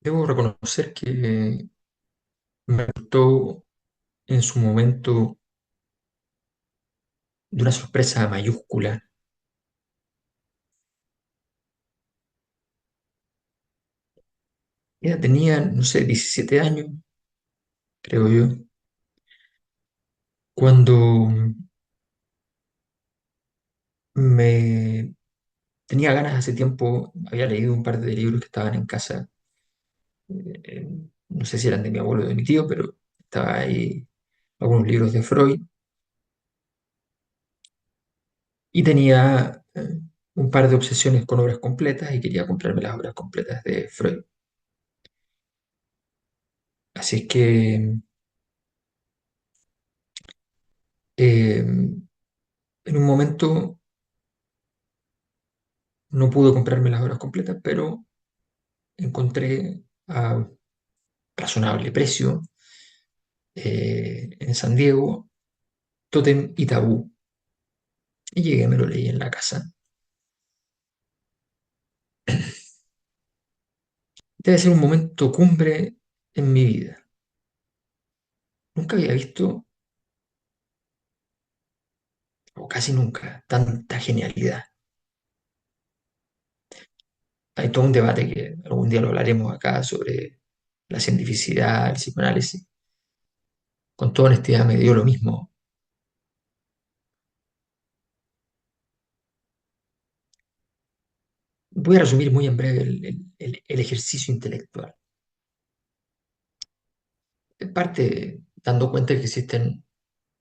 Debo reconocer que me gustó en su momento de una sorpresa mayúscula. Ella tenía, no sé, 17 años, creo yo, cuando me tenía ganas hace tiempo, había leído un par de libros que estaban en casa, no sé si eran de mi abuelo o de mi tío, pero estaba ahí algunos libros de Freud y tenía un par de obsesiones con obras completas y quería comprarme las obras completas de Freud. Así es que en un momento no pude comprarme las obras completas, pero encontré a razonable precio en San Diego Tótem y Tabú. Y llegué, me lo leí en la casa. Debe ser un momento cumbre en mi vida. Nunca había visto, o casi nunca, tanta genialidad. Hay todo un debate que algún día lo hablaremos acá sobre la cientificidad, el psicoanálisis. Con toda honestidad me dio lo mismo. Voy a resumir muy en breve el ejercicio intelectual. En parte dando cuenta que existen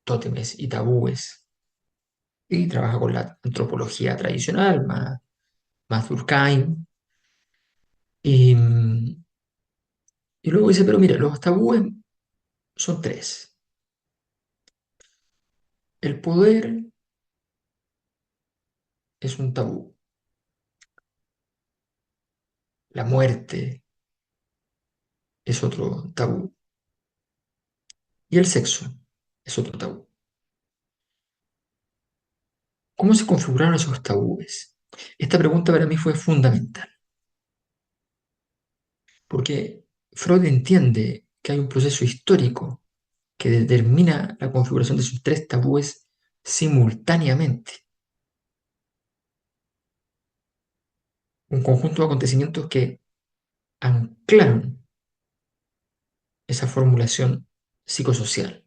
tótemes y tabúes y trabaja con la antropología tradicional, más Durkheim. Y, y luego dice, pero mira, los tabúes son tres. El poder es un tabú, la muerte es otro tabú y el sexo es otro tabú. ¿Cómo se configuraron esos tabúes? Esta pregunta para mí fue fundamental, porque Freud entiende que hay un proceso histórico que determina la configuración de sus tres tabúes simultáneamente. Un conjunto de acontecimientos que anclaron esa formulación psicosocial.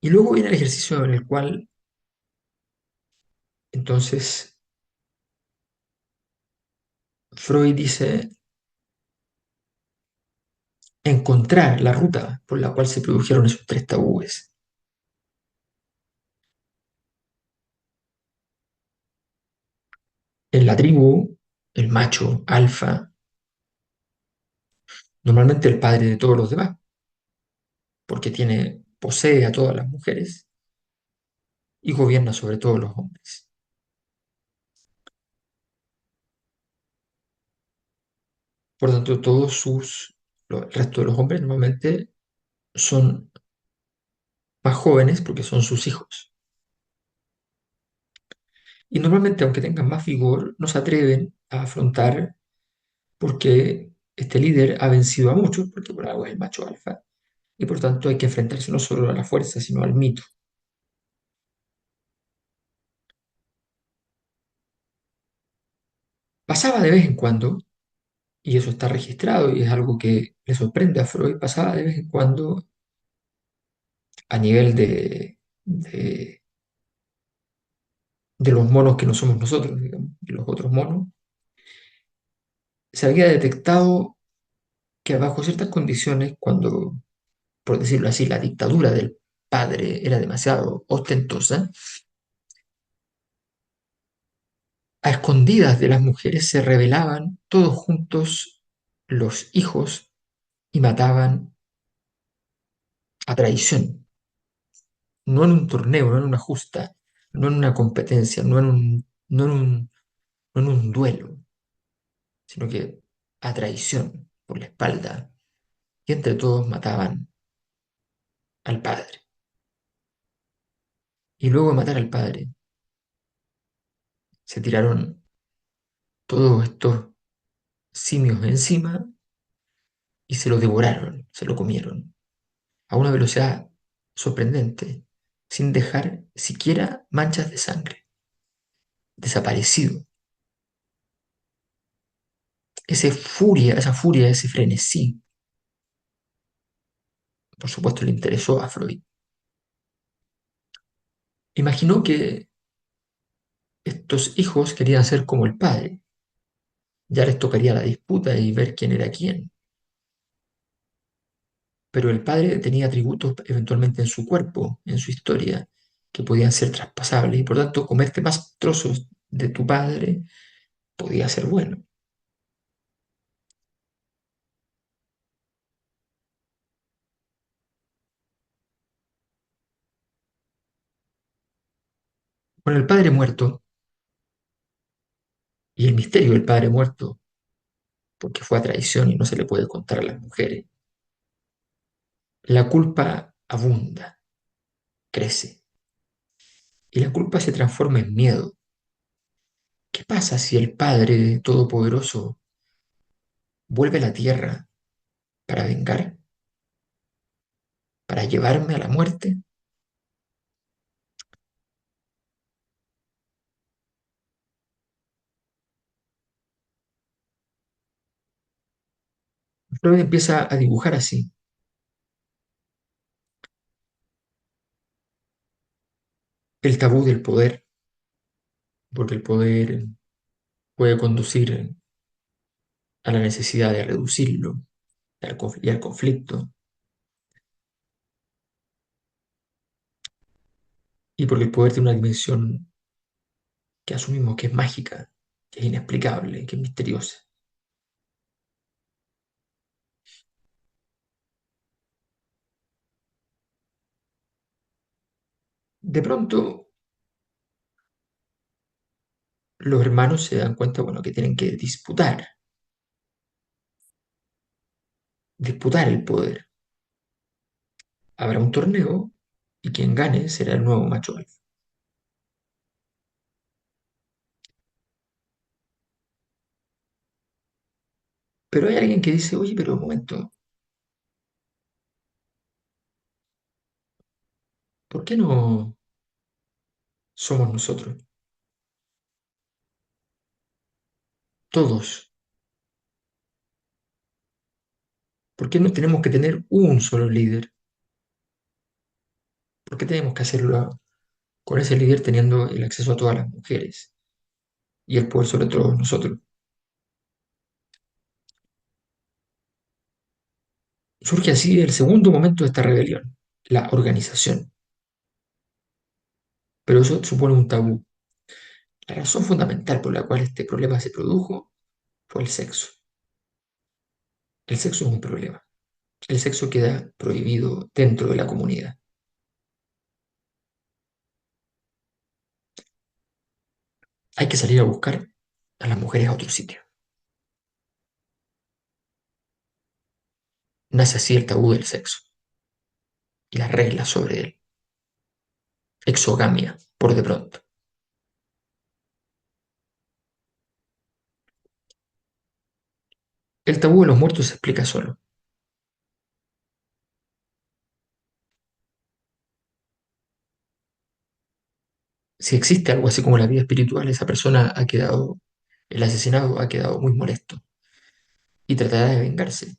Y luego viene el ejercicio en el cual entonces Freud dice encontrar la ruta por la cual se produjeron esos tres tabúes. En la tribu, el macho alfa, normalmente el padre de todos los demás, porque posee a todas las mujeres y gobierna sobre todos los hombres. Por tanto, el resto de los hombres normalmente son más jóvenes porque son sus hijos. Y normalmente, aunque tengan más vigor, no se atreven a afrontar porque este líder ha vencido a muchos, porque por algo es el macho alfa, y por tanto hay que enfrentarse no solo a la fuerza, sino al mito. Pasaba de vez en cuando, y eso está registrado y es algo que le sorprende a Freud, pasaba de vez en cuando a nivel de los monos que no somos nosotros, digamos, de los otros monos, se había detectado que bajo ciertas condiciones, cuando, por decirlo así, la dictadura del padre era demasiado ostentosa, a escondidas de las mujeres se rebelaban todos juntos los hijos y mataban a traición, no en un torneo, no en una justa, no en una competencia, no en un duelo, sino que a traición por la espalda, y entre todos mataban al padre. Y luego de matar al padre, Se tiraron todos estos simios encima y se lo devoraron, se lo comieron, a una velocidad sorprendente, sin dejar siquiera manchas de sangre. Desaparecido. Esa furia, ese frenesí, por supuesto le interesó a Freud. Imaginó que estos hijos querían ser como el padre. Ya les tocaría la disputa y ver quién era quién. Pero el padre tenía atributos eventualmente en su cuerpo, en su historia, que podían ser traspasables y por tanto comerte más trozos de tu padre podía ser bueno. Con el padre muerto y el misterio del padre muerto, porque fue a traición y no se le puede contar a las mujeres, la culpa abunda, crece, y la culpa se transforma en miedo. ¿Qué pasa si el Padre Todopoderoso vuelve a la tierra para vengar, para llevarme a la muerte? Freud empieza a dibujar así el tabú del poder, porque el poder puede conducir a la necesidad de reducirlo y al conflicto, y porque el poder tiene una dimensión que asumimos que es mágica, que es inexplicable, que es misteriosa. De pronto, los hermanos se dan cuenta, bueno, que tienen que disputar el poder. Habrá un torneo y quien gane será el nuevo macho alfa. Pero hay alguien que dice, oye, pero un momento, ¿por qué no somos nosotros? Todos. ¿Por qué no tenemos que tener un solo líder? ¿Por qué tenemos que hacerlo con ese líder teniendo el acceso a todas las mujeres y el poder sobre todos nosotros? Surge así el segundo momento de esta rebelión, la organización. Pero eso supone un tabú. La razón fundamental por la cual este problema se produjo fue el sexo. El sexo es un problema. El sexo queda prohibido dentro de la comunidad. Hay que salir a buscar a las mujeres a otro sitio. Nace así el tabú del sexo y las reglas sobre él. Exogamia, por de pronto. El tabú de los muertos se explica solo. Si existe algo así como la vida espiritual, esa persona ha quedado, el asesinado ha quedado muy molesto y tratará de vengarse.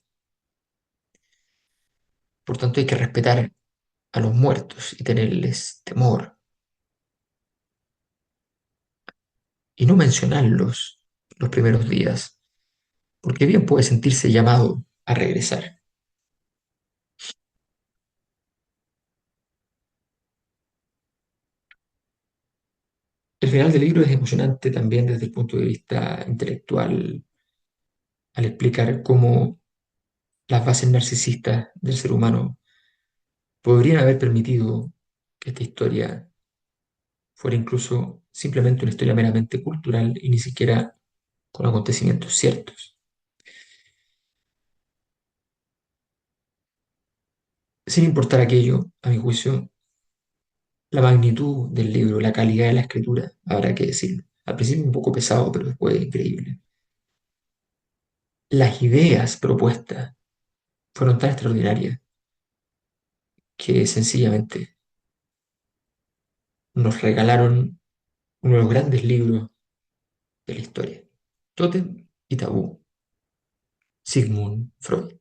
Por tanto, hay que respetar a los muertos y tenerles temor y no mencionarlos los primeros días, porque bien puede sentirse llamado a regresar. El final del libro es emocionante también desde el punto de vista intelectual, al explicar cómo las bases narcisistas del ser humano podrían haber permitido que esta historia fuera incluso simplemente una historia meramente cultural y ni siquiera con acontecimientos ciertos. Sin importar aquello, a mi juicio, la magnitud del libro, la calidad de la escritura, habrá que decirlo, Al principio un poco pesado, pero después increíble. Las ideas propuestas fueron tan extraordinarias que sencillamente nos regalaron uno de los grandes libros de la historia. Tótem y Tabú, Sigmund Freud.